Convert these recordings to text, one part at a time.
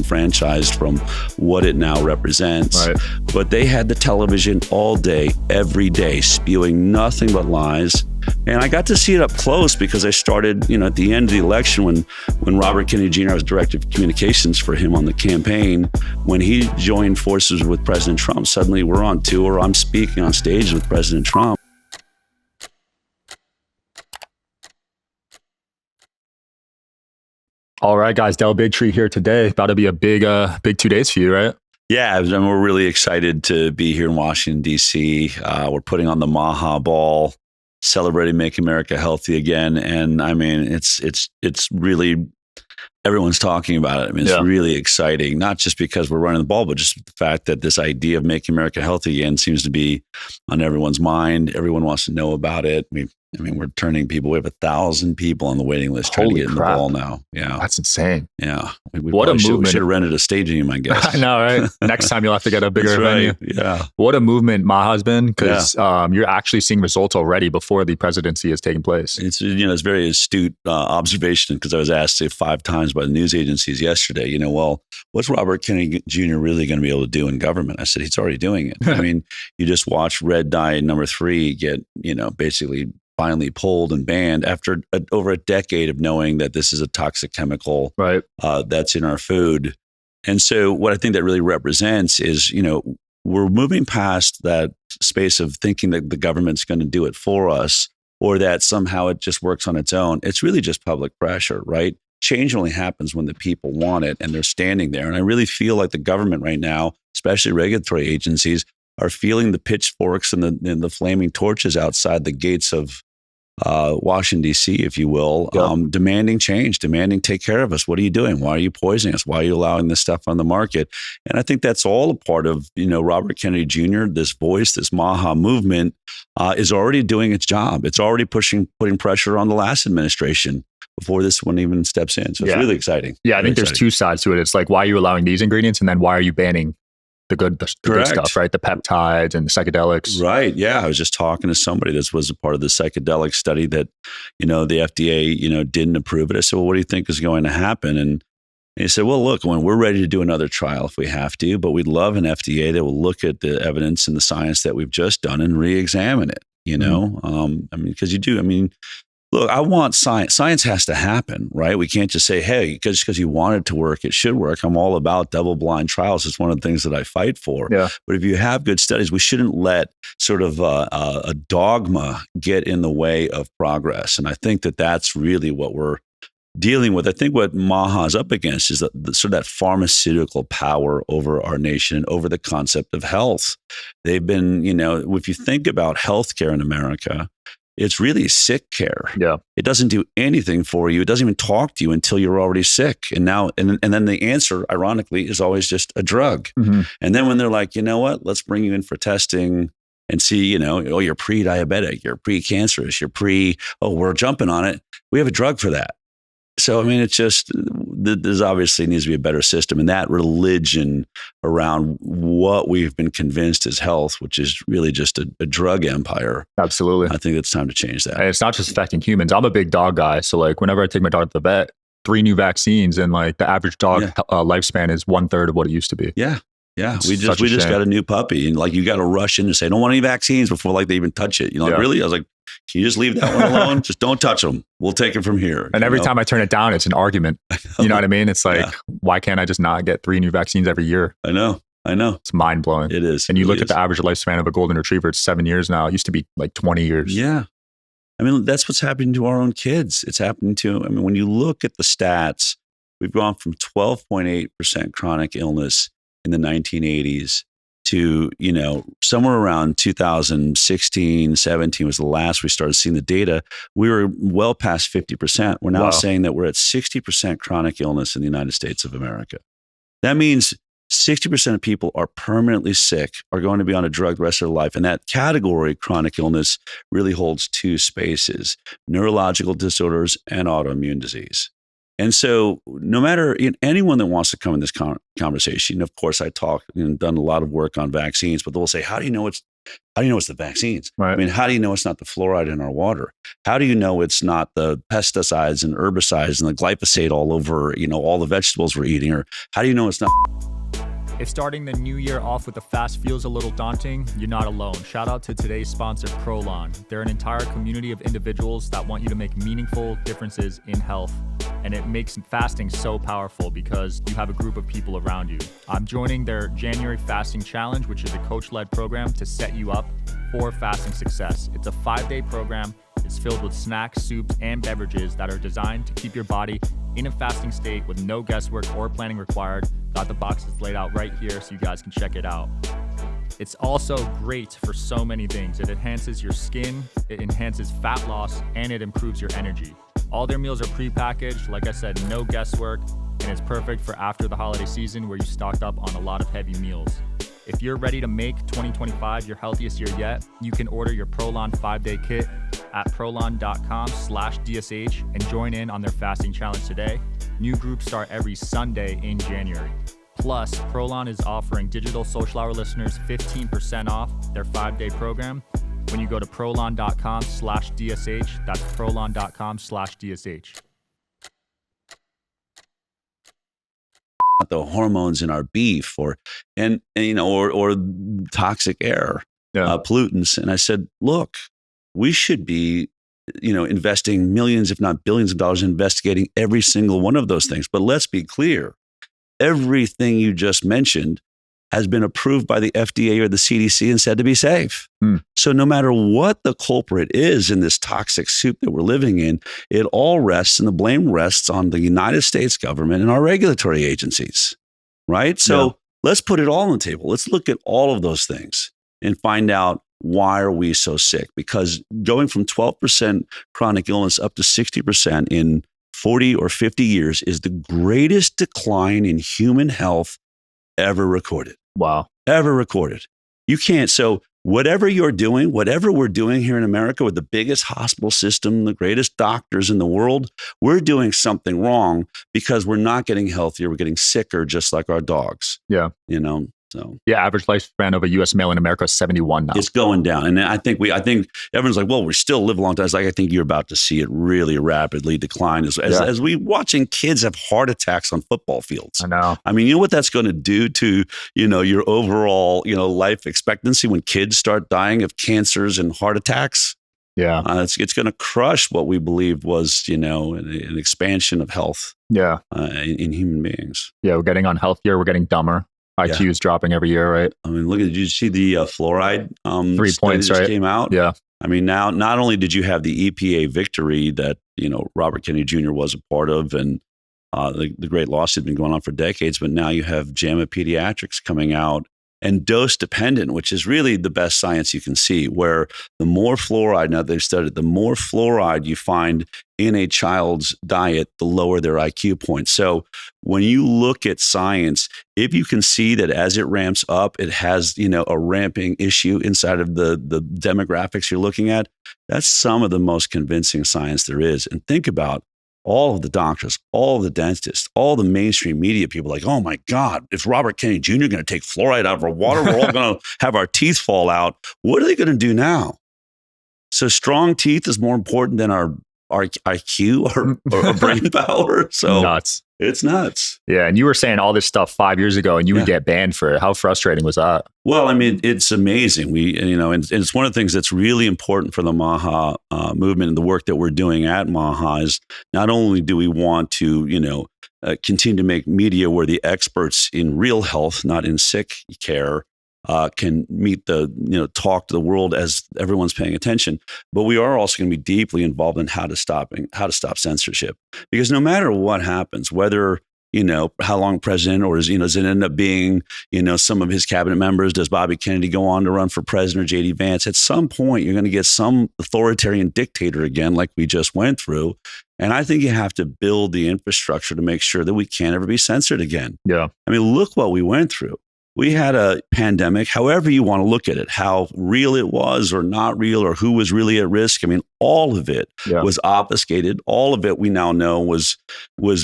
disenfranchised from what it now represents. Right. But they had the television all day, every day, spewing nothing but lies. And I got to see it up close because I started, at the end of the election when Robert Kennedy Jr., I was director of communications for him on the campaign. When he joined forces with President Trump, suddenly we're on tour. I'm speaking on stage with President Trump. All right, guys, Del Bigtree here today. About to be a big 2 days for you, right? Yeah, and we're really excited to be here in Washington, D.C. We're putting on the Mahaball, celebrating Make America Healthy Again. And I mean, it's really, everyone's talking about it. I mean, it's really exciting, not just because we're running the ball, but just the fact that this idea of making America healthy again seems to be on everyone's mind. Everyone wants to know about it. We're turning people. We have 1,000 people on the waiting list trying to get in the ball now. Yeah. That's insane. Yeah. What a movement. We should have rented a stadium, I guess. I know, right? Next time you'll have to get a bigger venue. Yeah. What a movement Maha's been, because you're actually seeing results already before the presidency has taken place. It's it's very astute observation, because I was asked 5 times by the news agencies yesterday, well, what's Robert Kennedy Jr. really going to be able to do in government? I said, he's already doing it. I mean, you just watch red dye number 3 get, basically finally pulled and banned after over a decade of knowing that this is a toxic chemical that's in our food. And so what I think that really represents is, we're moving past that space of thinking that the government's going to do it for us, or that somehow it just works on its own. It's really just public pressure, right? Change only happens when the people want it and they're standing there. And I really feel like the government right now, especially regulatory agencies, are feeling the pitchforks and the flaming torches outside the gates of Washington, D.C., if you will, demanding change, demanding take care of us. What are you doing? Why are you poisoning us? Why are you allowing this stuff on the market? And I think that's all a part of, Robert Kennedy Jr., this voice, this Maha movement is already doing its job. It's already putting pressure on the last administration before this one even steps in. So it's really exciting. Yeah, I think there's 2 sides to it. It's like, why are you allowing these ingredients? And then why are you banning the good stuff, right? The peptides and the psychedelics. Right. Yeah. I was just talking to somebody that was a part of the psychedelic study that, the FDA, didn't approve it. I said, well, what do you think is going to happen? And he said, well, look, when we're ready to do another trial if we have to, but we'd love an FDA that will look at the evidence and the science that we've just done and re-examine it, because you do. Look, I want science. Science has to happen, right? We can't just say, hey, just because you want it to work, it should work. I'm all about double-blind trials. It's one of the things that I fight for. Yeah. But if you have good studies, we shouldn't let sort of a dogma get in the way of progress. And I think that that's really what we're dealing with. I think what Maha is up against is sort of that pharmaceutical power over our nation and over the concept of health. They've been, if you think about healthcare in America, it's really sick care. Yeah. It doesn't do anything for you. It doesn't even talk to you until you're already sick. And then the answer, ironically, is always just a drug. Mm-hmm. And then when they're like, you know what, let's bring you in for testing and see, you're pre-diabetic, you're pre-cancerous, we're jumping on it. We have a drug for that. So, it's just, there's obviously needs to be a better system. And that religion around what we've been convinced is health, which is really just a drug empire. Absolutely. I think it's time to change that. And it's not just affecting humans. I'm a big dog guy. So whenever I take my dog to the vet, 3 new vaccines, and the average dog lifespan is 1/3 of what it used to be. Yeah. Yeah. We just got a new puppy, and you got to rush in and say, I don't want any vaccines before they even touch it. Really? I was like, can you just leave that one alone? Just don't touch them. We'll take it from here. And every time I turn it down, it's an argument. You know what I mean? It's like, why can't I just not get 3 new vaccines every year? I know. It's mind blowing. It is. And you look at the average lifespan of a golden retriever, it's 7 years now. It used to be 20 years. Yeah. That's what's happening to our own kids. It's happening to, when you look at the stats, we've gone from 12.8% chronic illness in the 1980s to, somewhere around 2016, 17 was the last we started seeing the data. We were well past 50%. We're now saying that we're at 60% chronic illness in the United States of America. That means 60% of people are permanently sick, are going to be on a drug the rest of their life. And that category, chronic illness, really holds 2 spaces: neurological disorders and autoimmune disease. And so no matter anyone that wants to come in this conversation, of course, I talk and done a lot of work on vaccines, but they'll say, how do you know it's How do you know it's the vaccines? Right. I mean, how do you know it's not the fluoride in our water? How do you know it's not the pesticides and herbicides and the glyphosate all over, all the vegetables we're eating? Or how do you know it's not? If starting the new year off with a fast feels a little daunting, you're not alone. Shout out to today's sponsor, Prolon. They're an entire community of individuals that want you to make meaningful differences in health. And it makes fasting so powerful because you have a group of people around you. I'm joining their January Fasting Challenge, which is a coach-led program to set you up for fasting success. It's a 5-day program. It's filled with snacks, soups, and beverages that are designed to keep your body in a fasting state with no guesswork or planning required. Got the boxes laid out right here so you guys can check it out. It's also great for so many things. It enhances your skin, it enhances fat loss, and it improves your energy. All their meals are prepackaged, like I said, no guesswork, and it's perfect for after the holiday season where you stocked up on a lot of heavy meals. If you're ready to make 2025 your healthiest year yet, you can order your Prolon 5-day kit at prolon.com/DSH and join in on their fasting challenge today. New groups start every Sunday in January. Plus, Prolon is offering Digital Social Hour listeners 15% off their 5-day program when you go to prolon.com/DSH. That's prolon.com/DSH. The hormones in our beef or toxic air, pollutants. And I said, look, we should be, investing millions, if not billions of dollars investigating every single one of those things. But let's be clear. Everything you just mentioned has been approved by the FDA or the CDC and said to be safe. So no matter what the culprit is in this toxic soup that we're living in, it all rests and the blame rests on the United States government and our regulatory agencies, right? So let's put it all on the table. Let's look at all of those things and find out why are we so sick? Because going from 12% chronic illness up to 60% in 40 or 50 years is the greatest decline in human health ever recorded. Wow. Ever recorded. You can't. So whatever you're doing, whatever we're doing here in America with the biggest hospital system, the greatest doctors in the world, we're doing something wrong because we're not getting healthier. We're getting sicker, just like our dogs. Yeah. So average lifespan of a U.S. male in America is 71 now. It's going down. And I think everyone's like, well, we still live a long time. It's like, I think you're about to see it really rapidly decline as we watching kids have heart attacks on football fields. I know. I mean, you know what that's going to do to, your overall, life expectancy when kids start dying of cancers and heart attacks? Yeah. It's going to crush what we believed was, an expansion of health in human beings. Yeah. We're getting unhealthier. We're getting dumber. IQ is dropping every year, right? I mean, did you see the fluoride 3 points, that just right? came out? Yeah. I mean, now not only did you have the EPA victory that, Robert Kennedy Jr. was a part of and the great lawsuit had been going on for decades, but now you have JAMA Pediatrics coming out and dose dependent, which is really the best science you can see, where the more fluoride, now they've studied, the more fluoride you find in a child's diet, the lower their IQ points. So when you look at science, if you can see that as it ramps up, it has, a ramping issue inside of the demographics you're looking at, that's some of the most convincing science there is. And think about all of the doctors, all of the dentists, all the mainstream media people like, oh my God, if Robert Kennedy Jr. going to take fluoride out of our water, we're all going to have our teeth fall out. What are they going to do now? So strong teeth is more important than our IQ or brain power. So nuts. It's nuts. Yeah. And you were saying all this stuff 5 years ago and you would get banned for it. How frustrating was that? Well, I mean, it's amazing. And it's one of the things that's really important for the Maha movement and the work that we're doing at Maha is not only do we want to, continue to make media where the experts in real health, not in sick care, can meet talk to the world as everyone's paying attention. But we are also going to be deeply involved in how to stop censorship. Because no matter what happens, whether, how long president or does it end up being, some of his cabinet members, does Bobby Kennedy go on to run for president or JD Vance? At some point, you're going to get some authoritarian dictator again, like we just went through. And I think you have to build the infrastructure to make sure that we can't ever be censored again. Yeah. I mean, look what we went through. We had a pandemic, however you want to look at it, how real it was or not real or who was really at risk. I mean, all of it was obfuscated. All of it we now know was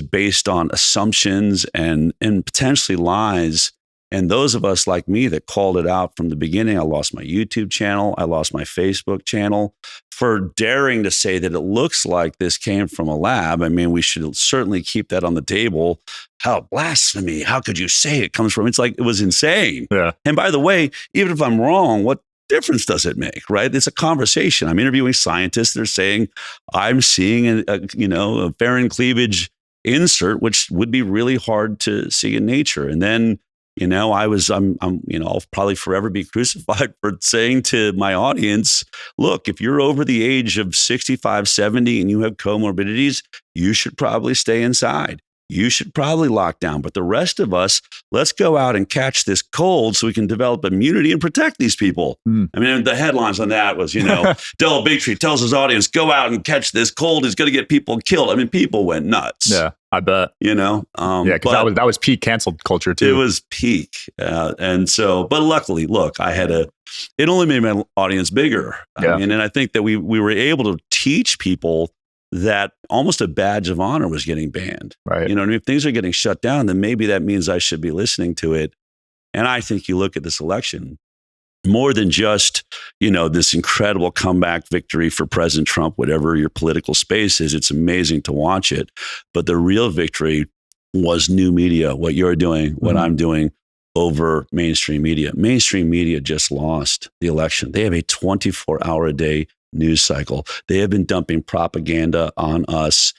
based on assumptions and potentially lies And those of us like me that called it out from the beginning, I lost my YouTube channel. I lost my Facebook channel for daring to say that it looks like this came from a lab. I mean, we should certainly keep that on the table. How blasphemy. How could you say it comes from? It's like, it was insane. Yeah. And by the way, even if I'm wrong, what difference does it make, right? It's a conversation. I'm interviewing scientists. They're saying, I'm seeing a barren cleavage insert, which would be really hard to see in nature. And then, I'll probably forever be crucified for saying to my audience, look, if you're over the age of 65, 70 and you have comorbidities, you should probably stay inside. You should probably lock down. But the rest of us, let's go out and catch this cold so we can develop immunity and protect these people. I mean, the headlines on that was, Del Bigtree tells his audience, go out and catch this cold. It's going to get people killed. I mean, people went nuts. Yeah, I bet. Because that was peak canceled culture too. It was peak. But luckily, look, it only made my audience bigger. Yeah. And I think that we were able to teach people that almost a badge of honor was getting banned. Right. If things are getting shut down, then maybe that means I should be listening to it. And I think you look at this election, more than just, this incredible comeback victory for President Trump, whatever your political space is, it's amazing to watch it. But the real victory was new media, what you're doing, what I'm doing over mainstream media. Mainstream media just lost the election. They have a 24-hour-a-day news cycle. They have been dumping propaganda on us,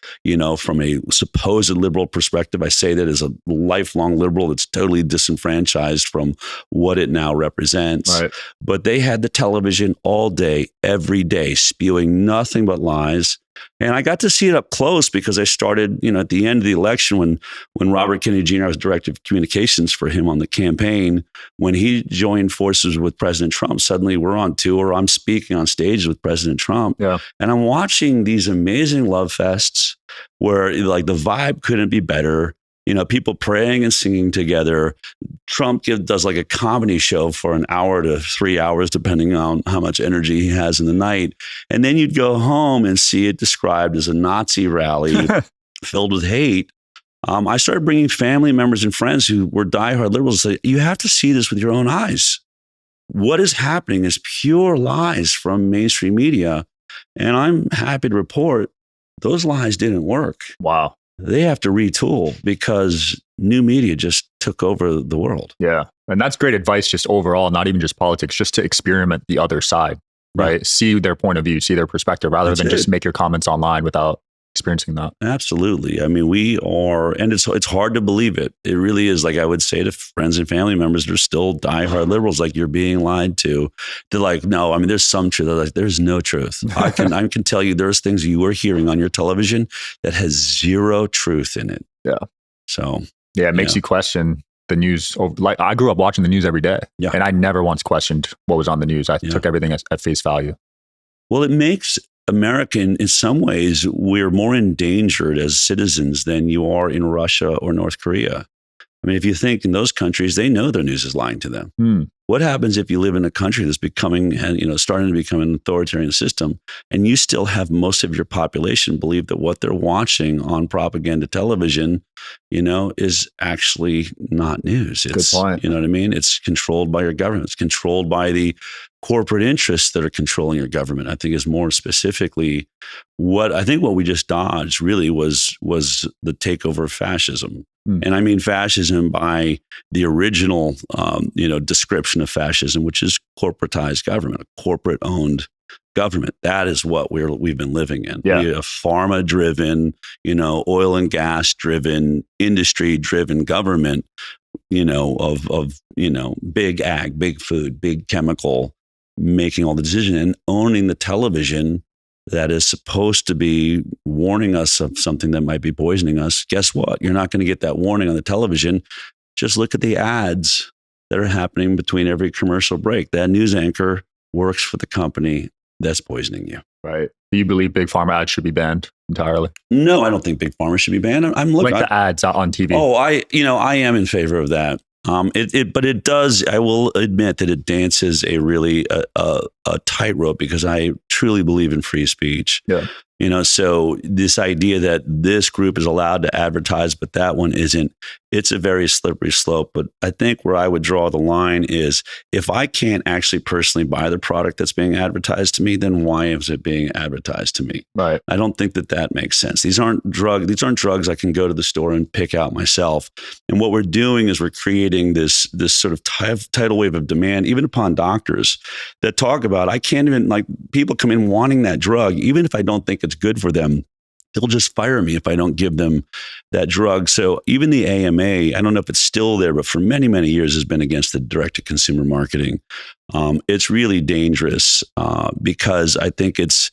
from a supposed liberal perspective. I say that as a lifelong liberal that's totally disenfranchised from what it now represents. Right. But they had the television all day, every day, spewing nothing but lies. And I got to see it up close because I started, at the end of the election when Robert Kennedy Jr., I was director of communications for him on the campaign. When he joined forces with President Trump, suddenly we're on tour. I'm speaking on stage with President Trump. Yeah. And I'm watching these amazing love fests where like the vibe couldn't be better. People praying and singing together. Trump does like a comedy show for an hour to 3 hours, depending on how much energy he has in the night. And then you'd go home and see it described as a Nazi rally filled with hate. I started bringing family members and friends who were diehard liberals and say, you have to see this with your own eyes. What is happening is pure lies from mainstream media. And I'm happy to report those lies didn't work. Wow. They have to retool because new media just took over the world. Yeah. And that's great advice just overall, not even just politics, just to experiment the other side, right? Yeah. See their point of view, see their perspective, rather than just make your comments online without experiencing that. Absolutely. I mean, we are, and it's hard to believe it. It really is. Like I would say to friends and family members, they're still diehard liberals, like you're being lied to. They're like, no, I mean, there's some truth. They're like, there's no truth. I can tell you there's things you are hearing on your television that has zero truth in it. Yeah. So. Yeah, it makes you question the news. Like I grew up watching the news every day, and I never once questioned what was on the news. I took everything at face value. Well, it makes America, in some ways, we're more endangered as citizens than you are in Russia or North Korea. I mean, if you think in those countries, they know their news is lying to them. What happens if you live in a country that's becoming, starting to become an authoritarian system, and you still have most of your population believe that what they're watching on propaganda television, is actually not news. It's, good point. You know what I mean? It's controlled by your government. It's controlled by the corporate interests that are controlling your government. I think is more specifically what we just dodged really was the takeover of fascism. And I mean fascism by the original, description of fascism, which is corporatized government, a corporate-owned government. That is what we've been living in. Yeah. A pharma-driven, oil and gas-driven, industry-driven government, of big ag, big food, big chemical, making all the decisions and owning the television that is supposed to be warning us of something that might be poisoning us. Guess what? You're not going to get that warning on the television. Just look at the ads that are happening between every commercial break. That news anchor works for the company that's poisoning you. Right. Do you believe big pharma ads should be banned entirely? No, I don't think big pharma should be banned. I'm looking like the ads on TV. Oh, I am in favor of that. But it does, I will admit that it dances a really a tightrope because I truly believe in free speech. Yeah. So this idea that this group is allowed to advertise, but that one isn't, it's a very slippery slope. But I think where I would draw the line is if I can't actually personally buy the product that's being advertised to me, then why is it being advertised to me? Right. I don't think that makes sense. These aren't drugs I can go to the store and pick out myself. And what we're doing is we're creating this sort of tidal wave of demand, even upon doctors that talk about, I can't even, like, people come in wanting that drug, even if I don't think it's good for them. They'll just fire me if I don't give them that drug. So even the AMA, I don't know if it's still there, but for many, many years has been against the direct-to-consumer marketing. It's really dangerous because I think it's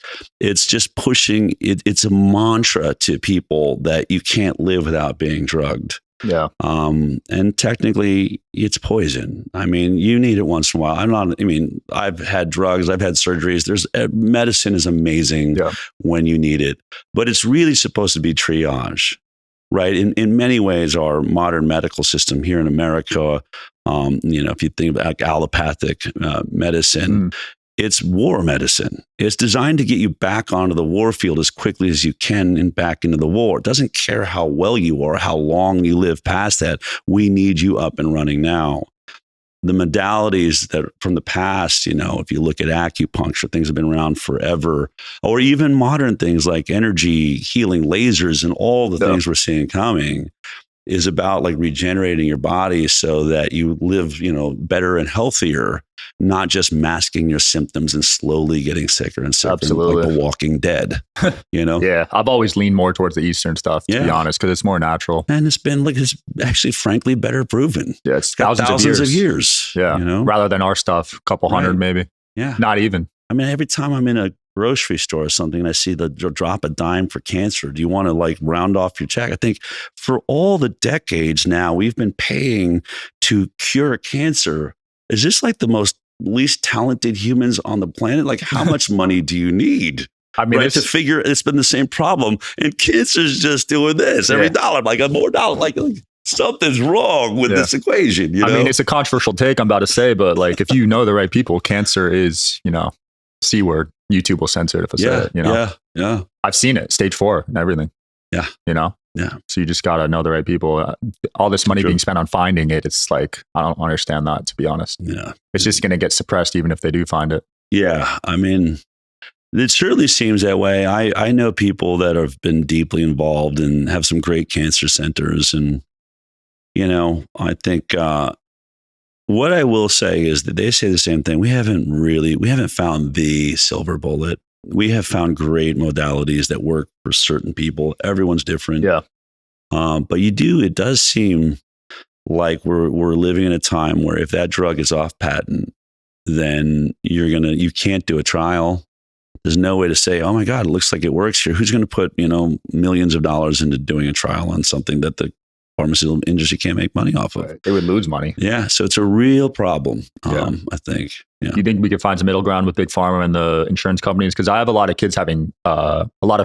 just pushing, it's a mantra to people that you can't live without being drugged. Yeah. And technically it's poison. I mean, you need it once in a while. I've had drugs, I've had surgeries. Medicine is amazing when you need it, but it's really supposed to be triage, right? In many ways, our modern medical system here in America, if you think about allopathic medicine, it's war medicine. It's designed to get you back onto the war field as quickly as you can and back into the war. It doesn't care how well you are, how long you live past that. We need you up and running now. The modalities that from the past, if you look at acupuncture, things have been around forever, or even modern things like energy, healing, lasers, and all the things we're seeing coming is about like regenerating your body so that you live, better and healthier, not just masking your symptoms and slowly getting sicker and sicker, like The Walking Dead, Yeah, I've always leaned more towards the Eastern stuff, to be honest, because it's more natural. And it's actually, frankly, better proven. Yeah, it's thousands of years. Yeah, rather than our stuff, a couple hundred maybe. Yeah. Not even. I mean, every time I'm in a grocery store or something, and I see the drop a dime for cancer. Do you want to like round off your check? I think for all the decades now we've been paying to cure cancer. Is this like the least talented humans on the planet? Like, how much money do you need? I mean, to figure it's been the same problem, and cancer's just doing this every dollar, like a more dollar, like something's wrong with this equation. I mean, it's a controversial take I'm about to say, but like if you know the right people, cancer is, C word. YouTube will censor it if I say it, Yeah. I've seen it, stage 4 and everything. Yeah. Yeah. So you just got to know the right people. All this money being spent on finding it, it's like, I don't understand that, to be honest. Yeah. It's just going to get suppressed even if they do find it. Yeah. I mean, it certainly seems that way. I know people that have been deeply involved and have some great cancer centers. And, I think, what I will say is that they say the same thing. We haven't found the silver bullet. We have found great modalities that work for certain people. Everyone's different. Yeah. But it does seem like we're living in a time where if that drug is off patent, then you can't do a trial. There's no way to say, oh my God, it looks like it works here. Who's going to put, millions of dollars into doing a trial on something that the pharmaceutical industry can't make money off of? They would lose money. Yeah. So it's a real problem, I think. Yeah. Do you think we could find some middle ground with Big Pharma and the insurance companies? Because I have a lot of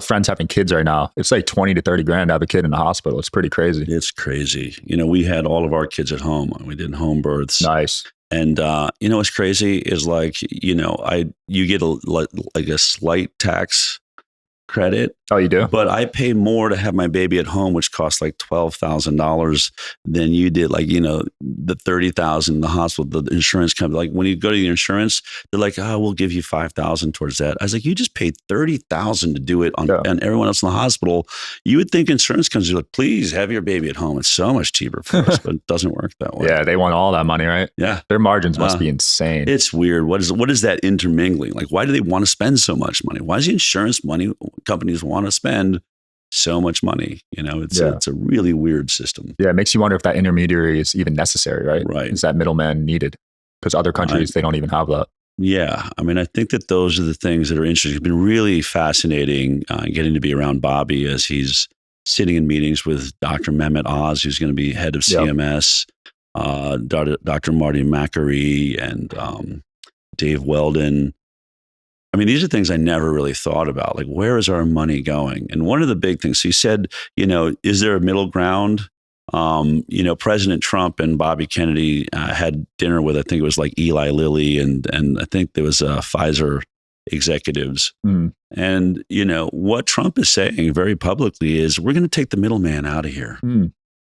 friends having kids right now. It's like 20 to 30 grand to have a kid in the hospital. It's pretty crazy. It's crazy. We had all of our kids at home. We did home births. Nice. And what's crazy is like, you get a slight tax credit. Oh, you do? But I pay more to have my baby at home, which costs like $12,000 than you did. Like, the $30,000 in the hospital, the insurance company, like when you go to the insurance, they're like, oh, we'll give you $5,000 towards that. I was like, you just paid $30,000 to do it on everyone else in the hospital. You would think insurance companies are like, please have your baby at home. It's so much cheaper for us, but it doesn't work that way. Yeah. They want all that money, right? Yeah. Their margins must be insane. It's weird. What is that intermingling? Like, why do they want to spend so much money? Why does the insurance companies want to spend so much money? It's a really weird system. Yeah, it makes you wonder if that intermediary is even necessary, right? Right. Is that middleman needed? Because other countries, they don't even have that. Yeah. I mean, I think that those are the things that are interesting. It's been really fascinating getting to be around Bobby as he's sitting in meetings with Dr. Mehmet Oz, who's going to be head of CMS, Dr. Marty Macari, and Dave Weldon. I mean, these are things I never really thought about. Like, where is our money going? And one of the big things, so you said, is there a middle ground? President Trump and Bobby Kennedy had dinner with, I think it was like Eli Lilly and I think there was Pfizer executives. And, what Trump is saying very publicly is we're going to take the middleman out of here.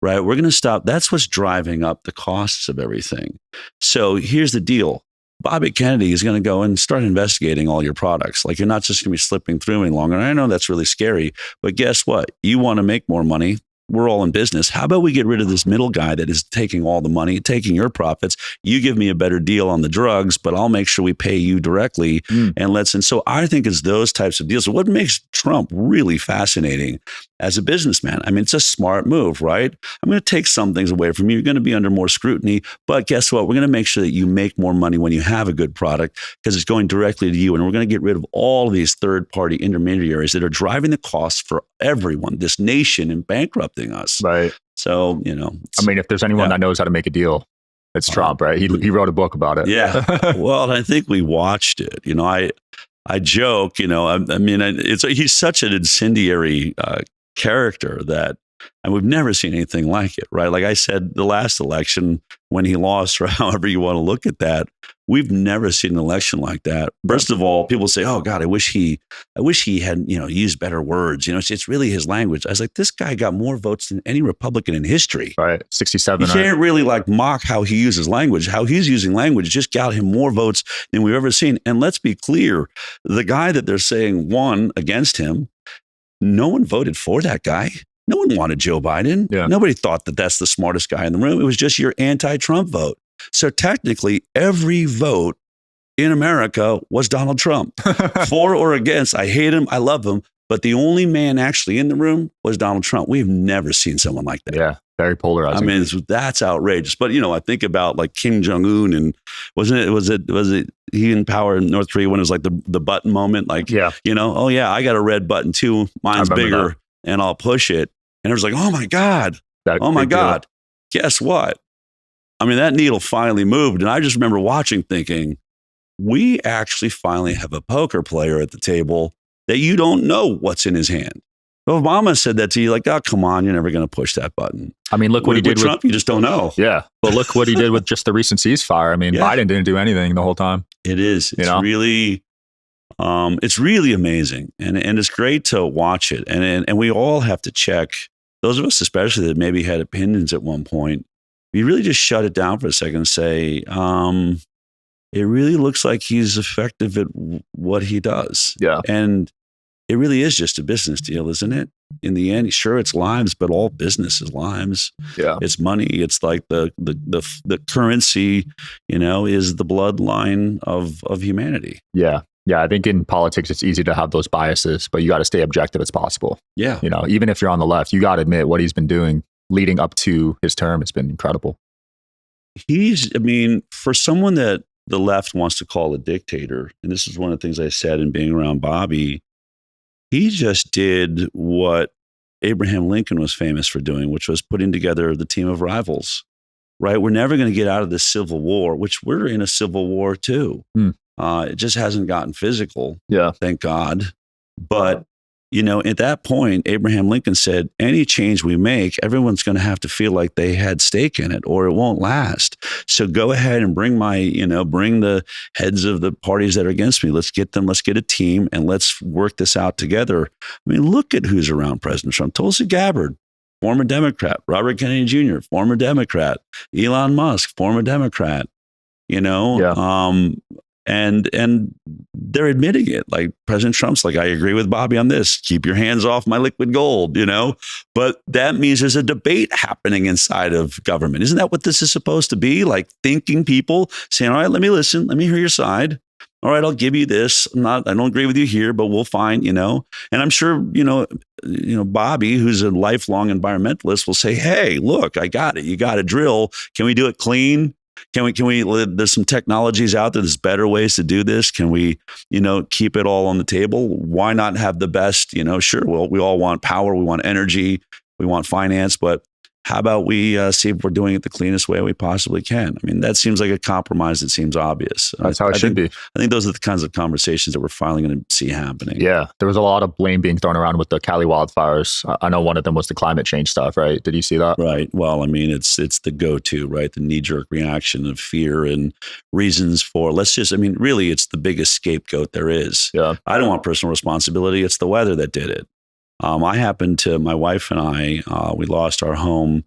right? We're going to stop. That's what's driving up the costs of everything. So here's the deal. Bobby Kennedy is going to go and start investigating all your products. Like, you're not just going to be slipping through any longer. And I know that's really scary, but guess what? You want to make more money. We're all in business. How about we get rid of this middle guy that is taking all the money, taking your profits? You give me a better deal on the drugs, but I'll make sure we pay you directly. And so I think it's those types of deals. So what makes Trump really fascinating as a businessman? I mean, it's a smart move, right? I'm going to take some things away from you. You're going to be under more scrutiny, but guess what? We're going to make sure that you make more money when you have a good product, because it's going directly to you. And we're going to get rid of all of these third-party intermediaries that are driving the costs for everyone, this nation, and bankrupting us. Right. So, I mean, if there's anyone that knows how to make a deal, it's Trump, right? He wrote a book about it. Yeah. Well, and I think we watched it. I joke, he's such an incendiary character that, and we've never seen anything like it, right? Like I said, the last election when he lost, or however you want to look at that, we've never seen an election like that. First of all, people say, "Oh God, I wish he had, used better words." It's really his language. I was like, this guy got more votes than any Republican in history. Right, 67. You can't really mock how he uses language. How he's using language just got him more votes than we've ever seen. And let's be clear, the guy that they're saying won against him, no one voted for that guy. No one wanted Joe Biden. Yeah. Nobody thought that that's the smartest guy in the room. It was just your anti-Trump vote. So technically, every vote in America was Donald Trump. For or against, I hate him, I love him, but the only man actually in the room was Donald Trump. We've never seen someone like that. Yeah, very polarizing. I mean, that's outrageous. But I think about Kim Jong-un, and was it he in power in North Korea when it was the button moment? Oh yeah, I got a red button too. Mine's bigger, and I'll push it. And it was oh my God, God. Guess what? I mean, that needle finally moved. And I just remember watching thinking, we actually finally have a poker player at the table that you don't know what's in his hand. If Obama said that to you, oh, come on, you're never going to push that button. I mean, look what he did with Trump. You just don't know. Yeah. But look what he did with just the recent ceasefire. I mean, Biden didn't do anything the whole time. It is. It's really amazing. And it's great to watch it. And we all have to check, those of us especially that maybe had opinions at one point, you really just shut it down for a second and say, it really looks like he's effective at what he does. Yeah. And it really is just a business deal, isn't it? In the end, sure, it's lives, but all business is lives. Yeah. It's money. It's like the currency, is the bloodline of humanity. Yeah. Yeah, I think in politics, it's easy to have those biases, but you got to stay objective as possible. Yeah. Even if you're on the left, you got to admit what he's been doing leading up to his term. It's been incredible. For someone that the left wants to call a dictator, and this is one of the things I said in being around Bobby, he just did what Abraham Lincoln was famous for doing, which was putting together the team of rivals, right? We're never going to get out of this civil war, which we're in a civil war too. It just hasn't gotten physical. Yeah. Thank God. But, at that point, Abraham Lincoln said, any change we make, everyone's going to have to feel like they had stake in it or it won't last. So go ahead and bring bring the heads of the parties that are against me. Let's get them. Let's get a team and let's work this out together. I mean, look at who's around President Trump. Tulsi Gabbard, former Democrat. Robert Kennedy Jr., former Democrat. Elon Musk, former Democrat. And they're admitting it. Like President Trump's I agree with Bobby on this. Keep your hands off my liquid gold, But that means there's a debate happening inside of government. Isn't that what this is supposed to be? Thinking people saying, all right, let me listen. Let me hear your side. All right, I'll give you this. I don't agree with you here, but we'll find, And I'm sure, Bobby, who's a lifelong environmentalist, will say, hey, look, I got it. You got to drill. Can we do it clean? Can we, there's some technologies out there. There's better ways to do this. Can we, keep it all on the table? Why not have the best, sure. Well, we all want power. We want energy. We want finance, but how about we see if we're doing it the cleanest way we possibly can? I mean, that seems like a compromise that seems obvious. That's how it should be. I think those are the kinds of conversations that we're finally going to see happening. Yeah. There was a lot of blame being thrown around with the Cali wildfires. I know one of them was the climate change stuff, right? Did you see that? Right. Well, it's the go-to, right? The knee-jerk reaction of fear and reasons for, really, it's the biggest scapegoat there is. Yeah. I don't want personal responsibility. It's the weather that did it. My wife and I, we lost our home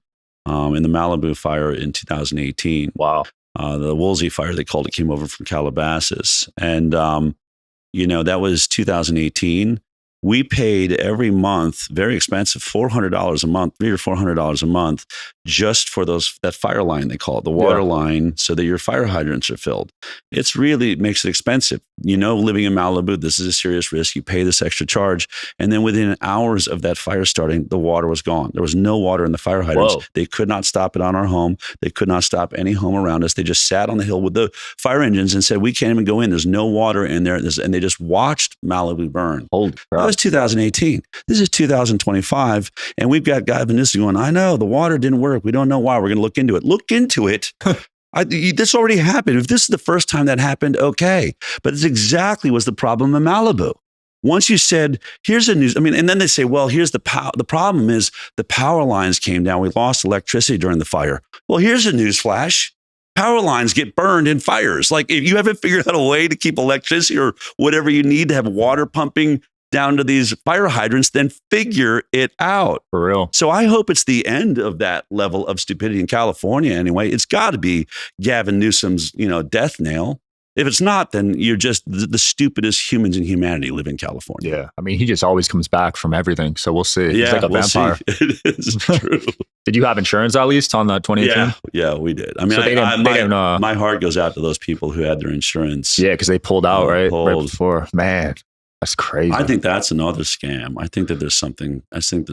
in the Malibu fire in 2018. Wow. The Woolsey fire, they called it, came over from Calabasas. And, that was 2018. We paid every month, very expensive, $400 a month, $300 or $400 a month, just for that fire line, they call it, the water line, so that your fire hydrants are filled. It makes it expensive. Living in Malibu, this is a serious risk. You pay this extra charge. And then within hours of that fire starting, the water was gone. There was no water in the fire hydrants. Whoa. They could not stop it on our home. They could not stop any home around us. They just sat on the hill with the fire engines and said, we can't even go in. There's no water in there. And they just watched Malibu burn. Holy crap. That was 2018. This is 2025. And we've got Gavin Newsom going, I know the water didn't work. We don't know why. We're going to look into it. Look into it. This already happened. If this is the first time that happened, okay. But it's exactly was the problem in Malibu. Once you said, here's the news. And then they say, well, here's the problem is the power lines came down. We lost electricity during the fire. Well, here's a news flash. Power lines get burned in fires. Like if you haven't figured out a way to keep electricity or whatever you need to have water pumping down to these fire hydrants, then figure it out. For real. So I hope it's the end of that level of stupidity in California anyway. It's got to be Gavin Newsom's, death nail. If it's not, then you're just the stupidest humans in humanity live in California. Yeah. He just always comes back from everything. So we'll see. Yeah, He's like a vampire. See. It is true. Did you have insurance at least on the 2018? Yeah, we did. So my heart goes out to those people who had their insurance. Yeah, because they pulled out, right? Pulled. Right before. Man. That's crazy. I think that's another scam. I think that there's something.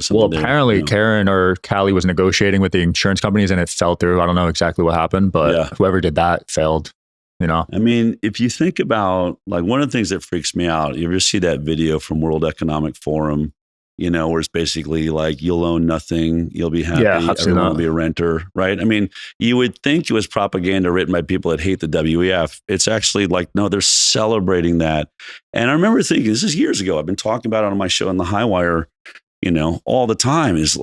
Well, apparently Karen or Callie was negotiating with the insurance companies and it fell through. I don't know exactly what happened, but whoever did that failed. If you think about one of the things that freaks me out, you ever see that video from World Economic Forum, where it's basically you'll own nothing, you'll be happy, everyone will be a renter, right? You would think it was propaganda written by people that hate the WEF. It's actually no, they're celebrating that. And I remember thinking, this is years ago, I've been talking about it on my show on the High Wire, all the time, is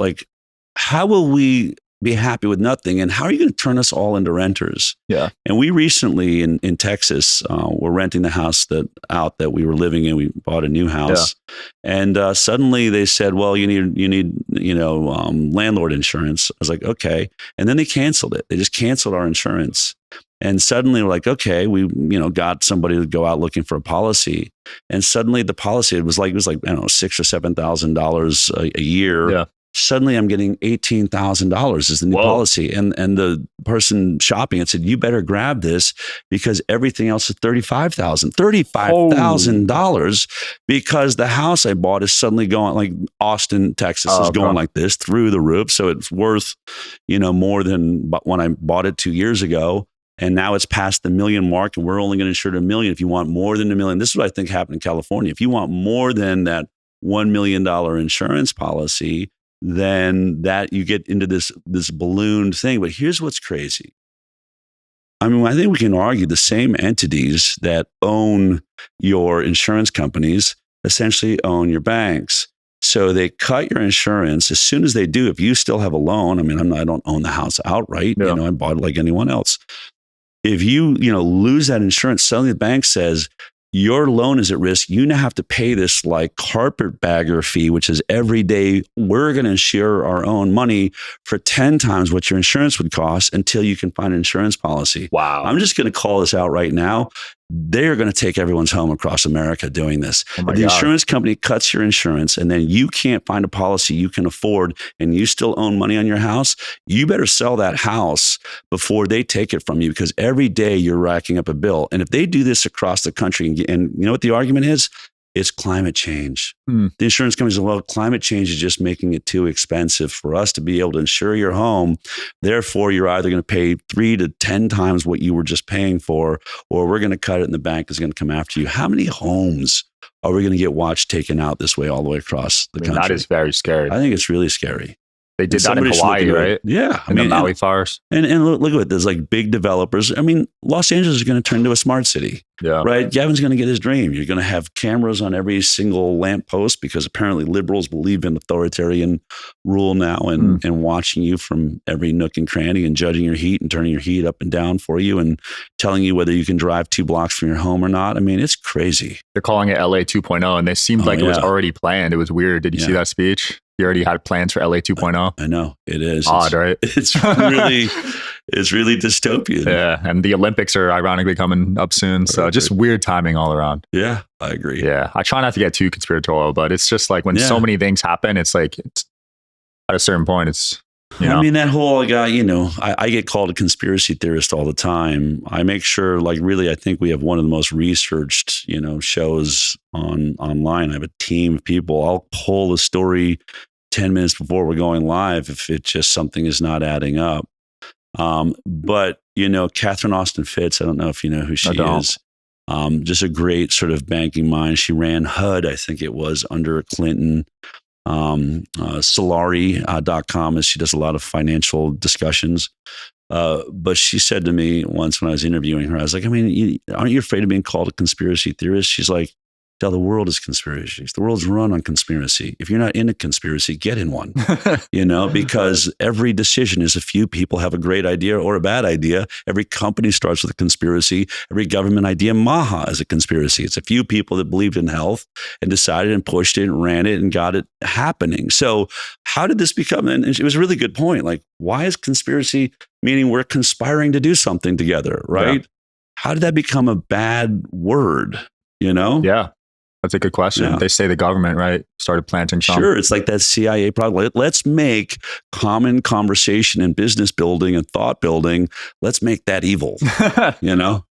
how will we be happy with nothing? And how are you going to turn us all into renters? Yeah. And we recently in Texas, we're renting the house that we were living in. We bought a new house, and suddenly they said, "Well, you need landlord insurance." I was like, "Okay," and then they canceled it. They just canceled our insurance, and suddenly we're like, "Okay," we got somebody to go out looking for a policy, and suddenly the policy it was like I don't know, $6,000 or $7,000 a year. Yeah. Suddenly I'm getting $18,000 as the new policy. And the person shopping it said, you better grab this because everything else is $35,000 because the house I bought is suddenly going Austin, Texas is going like this through the roof. So it's worth, more than when I bought it 2 years ago. And now it's past the $1 million mark and we're only going to insure $1 million. If you want more than $1 million, this is what I think happened in California. If you want more than that $1 million insurance policy, then that you get into this ballooned thing. But here's what's crazy. I think we can argue the same entities that own your insurance companies essentially own your banks. So they cut your insurance as soon as they do. If you still have a loan, I don't own the house outright. Yeah. I bought it like anyone else. If you lose that insurance, suddenly the bank says, your loan is at risk. You now have to pay this carpetbagger fee, which is every day we're going to insure our own money for 10 times what your insurance would cost until you can find an insurance policy. Wow. I'm just going to call this out right now. They're going to take everyone's home across America doing this. If the insurance company cuts your insurance and then you can't find a policy you can afford and you still own money on your house, you better sell that house before they take it from you because every day you're racking up a bill. And if they do this across the country, and you know what the argument is? It's climate change. The insurance companies say, well, climate change is just making it too expensive for us to be able to insure your home. Therefore, you're either going to pay 3 to 10 times what you were just paying for, or we're going to cut it and the bank is going to come after you. How many homes are we going to get watched taken out this way all the way across the country? That is very scary. I think it's really scary. They did that in Hawaii, right? Yeah. The Maui fires. And look at it. There's big developers. Los Angeles is going to turn into a smart city. Yeah. Right? Gavin's going to get his dream. You're going to have cameras on every single lamppost because apparently liberals believe in authoritarian rule now and watching you from every nook and cranny and judging your heat and turning your heat up and down for you and telling you whether you can drive 2 blocks from your home or not. It's crazy. They're calling it LA 2.0 and they seemed like it was already planned. It was weird. Did you see that speech? he already had plans for LA 2.0. I know it is odd, right? It's really dystopian. Yeah, and the Olympics are ironically coming up soon, so just weird timing all around. Yeah, I agree. Yeah, I try not to get too conspiratorial, but it's just like when so many things happen, it's like at a certain point, it's I mean, that whole guy, I get called a conspiracy theorist all the time. I make sure, like, really, I think we have one of the most researched, shows online. I have a team of people. I'll pull a story 10 minutes before we're going live if it's just something is not adding up. But, Catherine Austin Fitts, I don't know if you know who she is. Just a great sort of banking mind. She ran HUD, I think it was, under Clinton. Solari.com, as she does a lot of financial discussions. But she said to me once when I was interviewing her, I was like, I mean, aren't you afraid of being called a conspiracy theorist? She's like, Del, the world is conspiracies. The world's run on conspiracy. If you're not in a conspiracy, get in one, because every decision is a few people have a great idea or a bad idea. Every company starts with a conspiracy. Every government idea, Maha, is a conspiracy. It's a few people that believed in health and decided and pushed it and ran it and got it happening. So how did this become, and it was a really good point. Like, why is conspiracy meaning we're conspiring to do something together, right? Yeah. How did that become a bad word, Yeah. That's a good question. Yeah. They say the government, right, started planting some. Sure. It's like that CIA problem. Let's make common conversation and business building and thought building. Let's make that evil,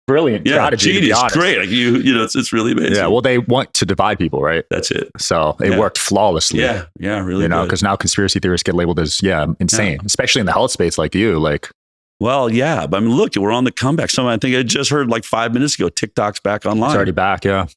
Brilliant strategy. Genius. Great. Like it's really amazing. Yeah. Well, they want to divide people, right? That's it. So it worked flawlessly. Yeah. Yeah. Really. Because now conspiracy theorists get labeled as, insane, especially in the health space like you. Well, yeah. But I mean, look, we're on the comeback. I think I just heard like 5 minutes ago, TikTok's back online. It's already back. Yeah.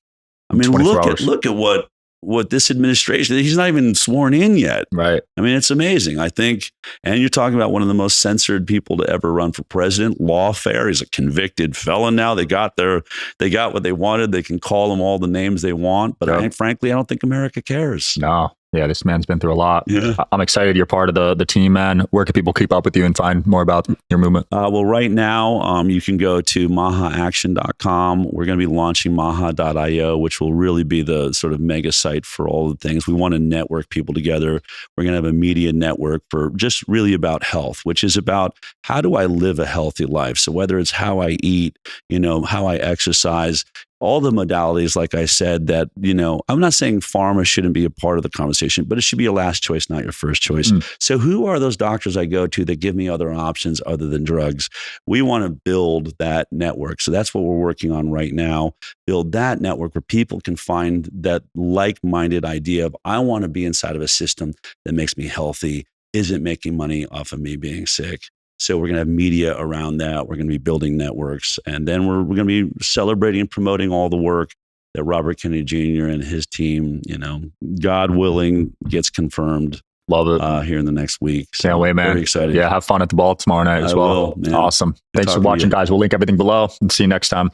I mean, look at what this administration, he's not even sworn in yet. Right. I mean, it's amazing. I think, and you're talking about one of the most censored people to ever run for president, lawfare. He's a convicted felon now. They got what they wanted. They can call him all the names they want. But frankly, I don't think America cares. No. Yeah, this man's been through a lot. Yeah. I'm excited you're part of the team, man. Where can people keep up with you and find more about your movement? Well, right now, you can go to mahaaction.com. We're going to be launching maha.io, which will really be the sort of mega site for all the things. We want to network people together. We're going to have a media network for just really about health, which is about how do I live a healthy life? So whether it's how I eat, how I exercise, all the modalities, like I said, that, I'm not saying pharma shouldn't be a part of the conversation, but it should be a last choice, not your first choice. So who are those doctors I go to that give me other options other than drugs? We want to build that network. So that's what we're working on right now. Build that network where people can find that like-minded idea of, I want to be inside of a system that makes me healthy, isn't making money off of me being sick. So we're going to have media around that. We're going to be building networks. And then we're going to be celebrating and promoting all the work that Robert Kennedy Jr. and his team, God willing, gets confirmed. Love it. Here in the next week. So can't wait, man. Very excited. Yeah, have fun at the ball tomorrow night as well. Will, awesome. Thanks for watching, guys. We'll link everything below and see you next time.